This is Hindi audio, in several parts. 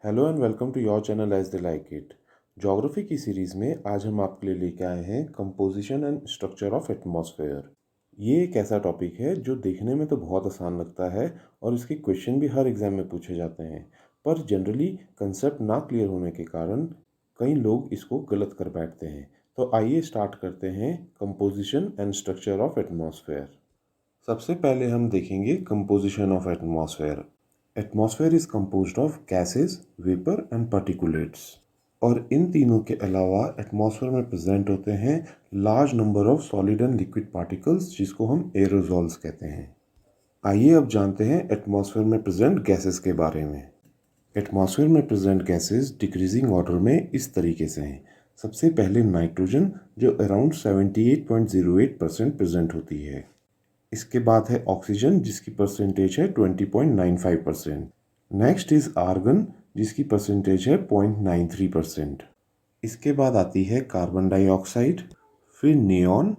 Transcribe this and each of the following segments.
Hello and welcome to your channel as they like it. Geography की सीरीज़ में आज हम आपके लिए लेके आए हैं composition and structure of atmosphere. ये एक ऐसा टॉपिक है जो देखने में तो बहुत आसान लगता है और इसके क्वेश्चन भी हर एग्ज़ाम में पूछे जाते हैं, पर जनरली कंसेप्ट ना क्लियर होने के कारण कई लोग इसको गलत कर बैठते हैं। तो आइए स्टार्ट करते हैं composition and structure of atmosphere. सबसे पहले हम देखेंगे composition of atmosphere. Atmosphere is composed of gases, vapour and particulates. और इन तीनों के अलावा एटमॉस्फेयर में प्रेजेंट होते हैं large number of solid and liquid particles, जिसको हम एरोजॉल्स कहते हैं। आइए अब जानते हैं एटमॉस्फेयर में प्रेजेंट गैसेस के बारे में। एटमॉस्फेयर में प्रेजेंट गैसेस डिक्रीजिंग ऑर्डर में इस तरीके से हैं। सबसे पहले नाइट्रोजन, जो अराउंड 78.08% प्रेजेंट होती है। इसके बाद है ऑक्सीजन, जिसकी परसेंटेज है 20.95%। नेक्स्ट इज आर्गन, जिसकी परसेंटेज है 0.93%। इसके बाद आती है कार्बन डाइऑक्साइड, फिर नियॉन,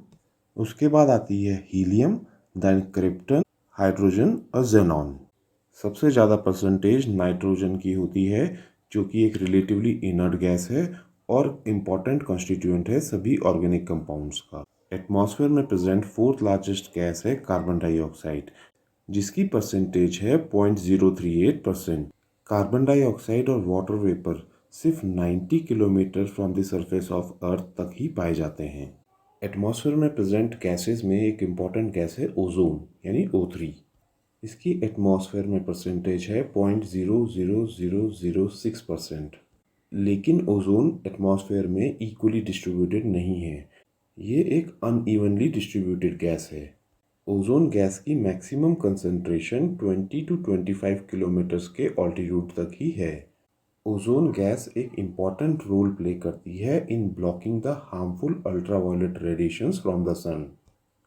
उसके बाद आती है हीलियम, देन क्रिप्टन, हाइड्रोजन और जेनॉन। सबसे ज़्यादा परसेंटेज नाइट्रोजन की होती है, जो कि एक रिलेटिवली इनर्ट गैस है और इम्पॉर्टेंट कॉन्स्टिट्यूएंट है सभी ऑर्गेनिक कंपाउंड्स का। एटमॉस्फेयर में प्रेजेंट फोर्थ लार्जेस्ट गैस है कार्बन डाइऑक्साइड, जिसकी परसेंटेज है 0.038%। कार्बन डाइऑक्साइड और वाटर वेपर सिर्फ 90 kilometre from the surface of earth तक ही पाए जाते हैं। एटमॉस्फेयर में प्रेजेंट गैसेस में एक इम्पॉर्टेंट गैस है ओजोन, यानी O3। इसकी एटमॉस्फेयर में परसेंटेज है 0.00006%। लेकिन ओजोन एटमॉस्फेयर में इक्वली डिस्ट्रीब्यूटेड नहीं है, ये एक अनइवनली डिस्ट्रीब्यूटेड गैस है। ओजोन गैस की मैक्सिमम कंसंट्रेशन 20 to 25 किलोमीटर्स के ऑल्टीट्यूड तक ही है। ओजोन गैस एक इम्पॉर्टेंट रोल प्ले करती है in blocking the harmful ultraviolet radiations from the sun.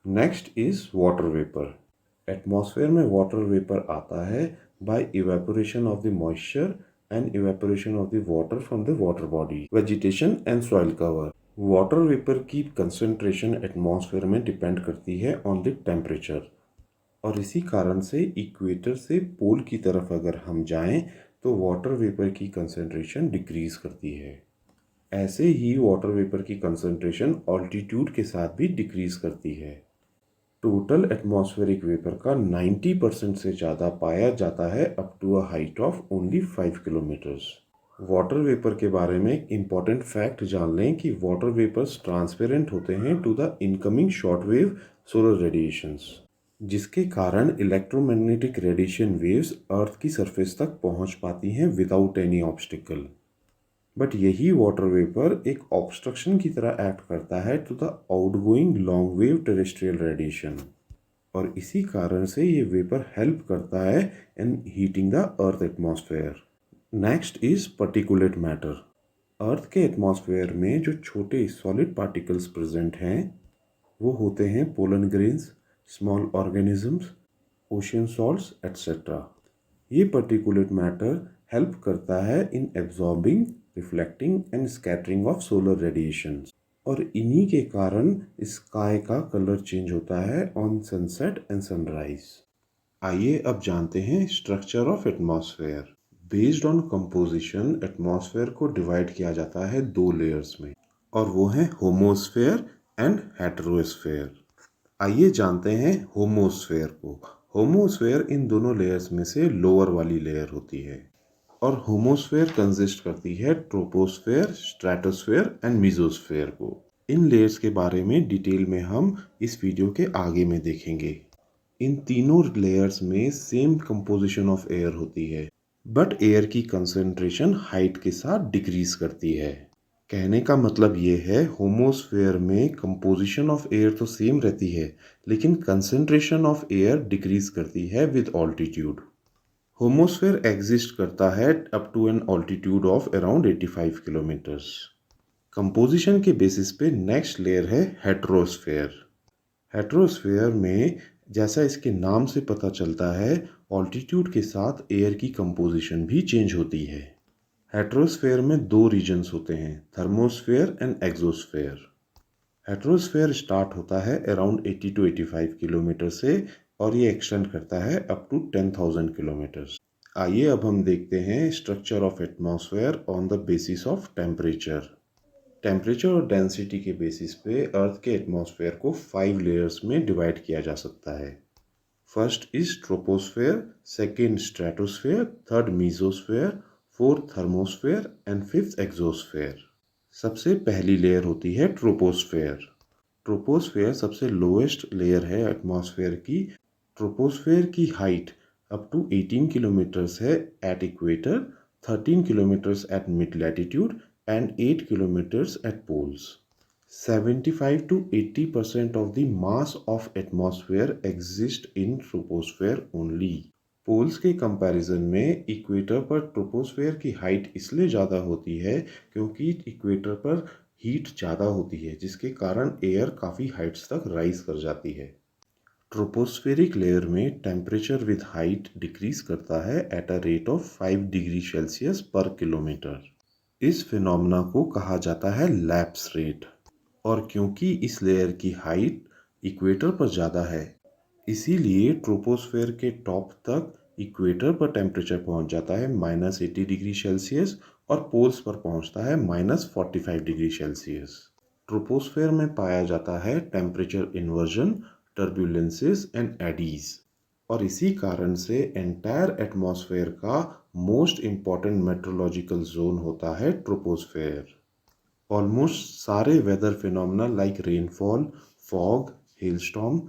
Next is water vapour. Atmosphere में वाटर वेपर आता है by evaporation of the moisture and evaporation of the water from the water body, vegetation and soil cover. Water vapour की कंसंट्रेशन एटमॉस्फेयर में डिपेंड करती है ऑन द टेम्परेचर, और इसी कारण से इक्वेटर से पोल की तरफ अगर हम जाएं तो वाटर वेपर की कंसंट्रेशन डिक्रीज करती है। ऐसे ही वाटर वेपर की कंसंट्रेशन ऑल्टीट्यूड के साथ भी डिक्रीज करती है। टोटल एटमॉस्फेरिक वेपर का 90% से ज़्यादा पाया जाता है up to a height of only 5 kilometres. Water vapour के बारे में एक इम्पॉर्टेंट फैक्ट जान लें कि वाटर वेपर्स ट्रांसपेरेंट होते हैं to the incoming short wave solar radiations, जिसके कारण इलेक्ट्रोमैग्नेटिक रेडिएशन वेव्स अर्थ की सरफेस तक पहुंच पाती हैं विदाउट एनी ऑब्स्टिकल। बट यही वाटर वेपर एक ऑब्स्ट्रक्शन की तरह एक्ट करता है to the outgoing long wave terrestrial radiation, और इसी कारण से ये वेपर हेल्प करता है in heating the earth atmosphere. Next is particulate matter. Earth के एटमॉस्फेयर में जो छोटे सॉलिड पार्टिकल्स प्रेजेंट हैं वो होते हैं pollen grains, small organisms, ocean salts etcetera. ये पर्टिकुलेट मैटर हेल्प करता है इन absorbing, reflecting and scattering of solar radiations, और इन्हीं के कारण स्काई का कलर चेंज होता है ऑन सनसेट एंड सनराइज। आइए अब जानते हैं structure of atmosphere. Based on composition atmosphere को डिवाइड किया जाता है दो लेयर्स में, और वो हैं होमोस्फेयर एंड हेटेरोस्फेयर। आइए जानते हैं होमोस्फेयर को। होमोस्फेयर इन दोनों लेयर्स में से लोअर वाली लेयर होती है, और होमोस्फेयर कंसिस्ट करती है ट्रोपोस्फेयर, स्ट्रेटोस्फेयर एंड मीजोस्फेयर को। इन लेयर्स के बारे में डिटेल में हम इस वीडियो के आगे में देखेंगे। इन तीनों लेयर्स में सेम कंपोजिशन ऑफ एयर होती है, बट एयर की कंसंट्रेशन हाइट के साथ डिक्रीज करती है। कहने का मतलब ये है, होमोस्फेयर में कंपोजिशन ऑफ एयर तो सेम रहती है, लेकिन कंसंट्रेशन ऑफ एयर डिक्रीज करती है विद ऑल्टीट्यूड। होमोस्फेयर एग्जिस्ट करता है up to an altitude of around 85 kilometres. Composition के बेसिस पे नेक्स्ट लेयर है हेटेरोस्फेयर। हेटेरोस्फेयर में, जैसा इसके नाम से पता चलता है, ऑल्टीट्यूड के साथ एयर की कंपोजिशन भी चेंज होती है। हेटेरोस्फेयर में दो रीजन्स होते हैं, थर्मोस्फेयर एंड एक्सोस्फेयर। हेटेरोस्फेयर स्टार्ट होता है अराउंड 80 to 85 किलोमीटर से, और ये एक्सटेंड करता है अप टू 10,000 किलोमीटर्स। आइए अब हम देखते हैं structure of atmosphere on the basis of temperature. Temperature और डेंसिटी के बेसिस पे अर्थ के एटमॉस्फेयर को 5 लेयर्स में डिवाइड किया जा सकता है। First is troposphere, second stratosphere, third mesosphere, fourth thermosphere and fifth exosphere. सबसे पहली लेयर होती है ट्रोपोस्फेयर। ट्रोपोस्फेयर सबसे लोएस्ट लेयर है एटमॉस्फेयर की। ट्रोपोस्फेयर की हाइट अप टू 18 किलोमीटर्स है at equator, 13 kilometres at mid latitude and 8 kilometers at poles. 75 to 80% of the mass of atmosphere exists in troposphere only. Poles के कंपैरिजन में इक्वेटर पर ट्रोपोस्फेयर की हाइट इसलिए ज़्यादा होती है क्योंकि इक्वेटर पर हीट ज़्यादा होती है, जिसके कारण एयर काफ़ी हाइट्स तक राइज कर जाती है। ट्रोपोस्फेरिक लेयर में टेम्परेचर विद हाइट डिक्रीज करता है at a rate of 5 degree Celsius पर किलोमीटर। इस फिनोमेना को कहा जाता है लैप्स रेट। और क्योंकि इस लेयर की हाइट इक्वेटर पर ज़्यादा है, इसीलिए ट्रोपोस्फेयर के टॉप तक इक्वेटर पर टेम्परेचर पहुंच जाता है -80 डिग्री सेल्सियस और पोल्स पर पहुंचता है -45 डिग्री सेल्सियस। ट्रोपोस्फेयर में पाया जाता है temperature inversion, turbulences and eddies, और इसी कारण से एंटायर एटमॉस्फेयर का मोस्ट इम्पॉर्टेंट मेट्रोलॉजिकल जोन होता है ट्रोपोस्फेयर। ऑलमोस्ट सारे weather phenomena like rainfall, fog, hailstorm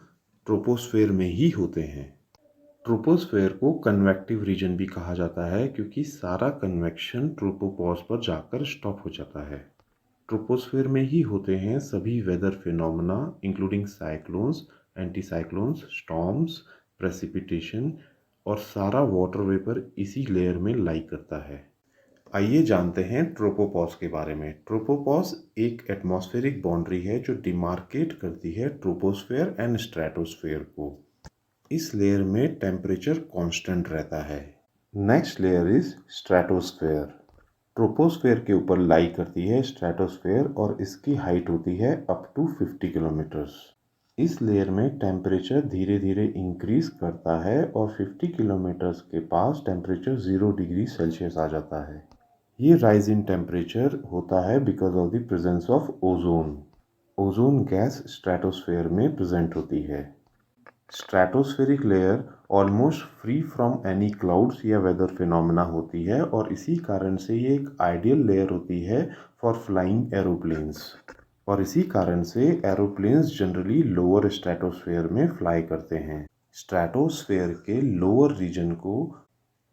troposphere में ही होते हैं। ट्रोपोस्फेयर को कन्वेक्टिव रीजन भी कहा जाता है क्योंकि सारा कन्वेक्शन ट्रोपोपॉज पर जाकर स्टॉप हो जाता है। ट्रोपोस्फेयर में ही होते हैं सभी weather phenomena including cyclones, anticyclones, storms, precipitation, और सारा वाटर वेपर इसी लेयर में लाई करता है। आइए जानते हैं ट्रोपोपॉज के बारे में। ट्रोपोपॉज एक एटमॉस्फेरिक बाउंड्री है जो डिमार्केट करती है ट्रोपोस्फेयर एंड स्ट्रेटोस्फेयर को। इस लेयर में टेम्परेचर कांस्टेंट रहता है। Next layer is stratosphere. Troposphere के ऊपर लाई करती है स्ट्रेटोस्फेयर और इसकी हाइट होती है अप टू 50 किलोमीटर्स। इस लेयर में टेम्परेचर धीरे धीरे इंक्रीज करता है और 50 किलोमीटर्स के पास टेम्परेचर 0 डिग्री सेल्सियस आ जाता है। ये राइज इन टेम्परेचर होता है because of the presence of ozone. Ozone gas stratosphere में प्रेजेंट होती है। Stratospheric layer almost free from any clouds या वेदर फिनोमेना होती है और इसी कारण से ये एक आइडियल लेयर होती है फॉर फ्लाइंग एरोप्लेन्स। और इसी कारण से एरोप्लेन्स जनरली लोअर स्ट्रेटोस्फेयर में फ्लाई करते हैं। स्ट्रेटोस्फेयर के लोअर रीजन को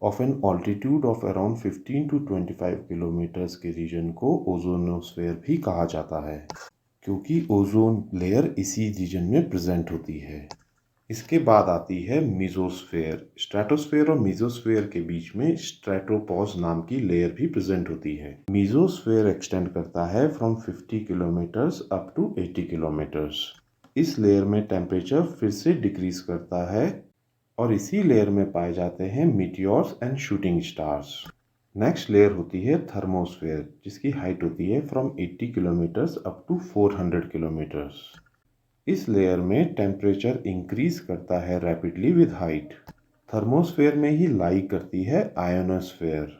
of N altitude of around 15 to 25 kilometres के रीजन को ओजोनोस्फेयर भी कहा जाता है क्योंकि ओजोन लेयर इसी रीजन में प्रेजेंट होती है। इसके बाद आती है मीजोस्फेयर। स्ट्रेटोस्फेयर और मीजोस्फेयर के बीच में स्ट्रेटोपॉज नाम की लेयर भी प्रेजेंट होती है। मीजोस्फेयर एक्सटेंड करता है from 50 kilometres up to 80 kilometres. इस लेयर में टेम्परेचर फिर से डिक्रीज करता है और इसी लेयर में पाए जाते हैं meteors and shooting stars. Next layer होती है थर्मोस्फेयर, जिसकी हाइट होती है from 80 kilometres up to 400 kilometres. इस लेयर में टेम्परेचर इंक्रीज करता है रैपिडली विद हाइट। थर्मोस्फेयर में ही लाई करती है आयोनोस्फेयर,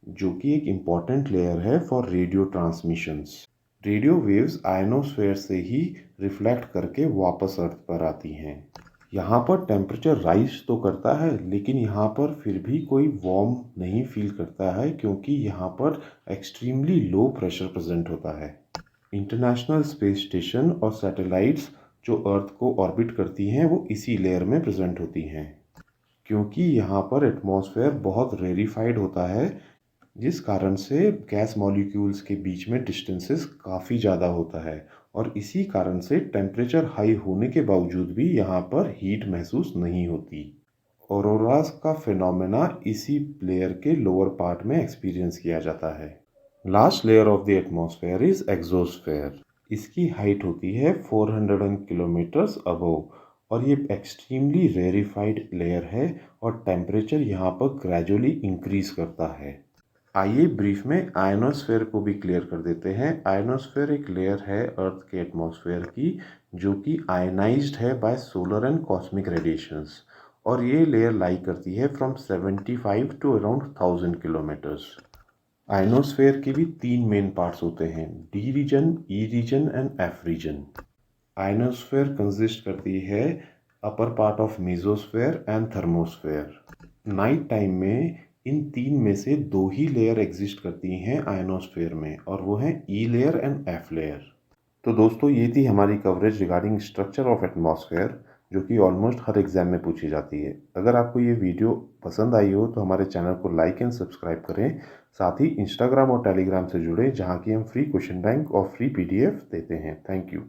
जो कि एक इम्पॉर्टेंट लेयर है for radio transmissions. Radio waves ionosphere से ही रिफ्लेक्ट करके वापस अर्थ पर आती हैं। यहाँ पर टेम्परेचर राइज तो करता है लेकिन यहाँ पर फिर भी कोई वार्म नहीं फील करता है क्योंकि यहाँ पर एक्सट्रीमली लो प्रेशर प्रेजेंट होता है। इंटरनेशनल स्पेस स्टेशन और सैटेलाइट्स जो अर्थ को ऑर्बिट करती हैं वो इसी लेयर में प्रेजेंट होती हैं। क्योंकि यहाँ पर एटमॉस्फेयर बहुत रेरिफाइड होता है, जिस कारण से गैस मॉलिक्यूल्स के बीच में डिस्टेंसेस काफ़ी ज़्यादा होता है और इसी कारण से टेम्परेचर हाई होने के बावजूद भी यहाँ पर हीट महसूस नहीं होती। ऑरोरास का फिनोमेना इसी लेयर के लोअर पार्ट में एक्सपीरियंस किया जाता है। Last layer of the atmosphere is exosphere. इसकी हाइट होती है 400 किलोमीटर्स अबव और ये एक्सट्रीमली रेरिफाइड लेयर है और टेम्परेचर यहाँ पर ग्रेजुअली इंक्रीज करता है। आइए ब्रीफ में आयनोस्फेयर को भी क्लियर कर देते हैं। आयनोस्फेयर एक लेयर है अर्थ के एटमॉस्फेयर की जो कि आयनाइज्ड है by solar and cosmic radiations और ये लेयर लाई करती है from 75 to around 1000 kilometres. Ionosphere के भी 3 मेन पार्ट्स होते हैं, D region, E region and F region. Ionosphere consist करती है upper part of mesosphere and thermosphere. Night time में इन 3 में से 2 ही लेयर एग्जिस्ट करती हैं आयनोस्फेयर में, और वो हैं ई लेयर एंड एफ लेयर। तो दोस्तों ये थी हमारी coverage regarding structure of atmosphere, जो कि ऑलमोस्ट हर एग्जाम में पूछी जाती है। अगर आपको ये वीडियो पसंद आई हो तो हमारे चैनल को लाइक एंड सब्सक्राइब करें। साथ ही इंस्टाग्राम और टेलीग्राम से जुड़ें, जहाँ की हम फ्री क्वेश्चन बैंक और फ्री PDF देते हैं। Thank you.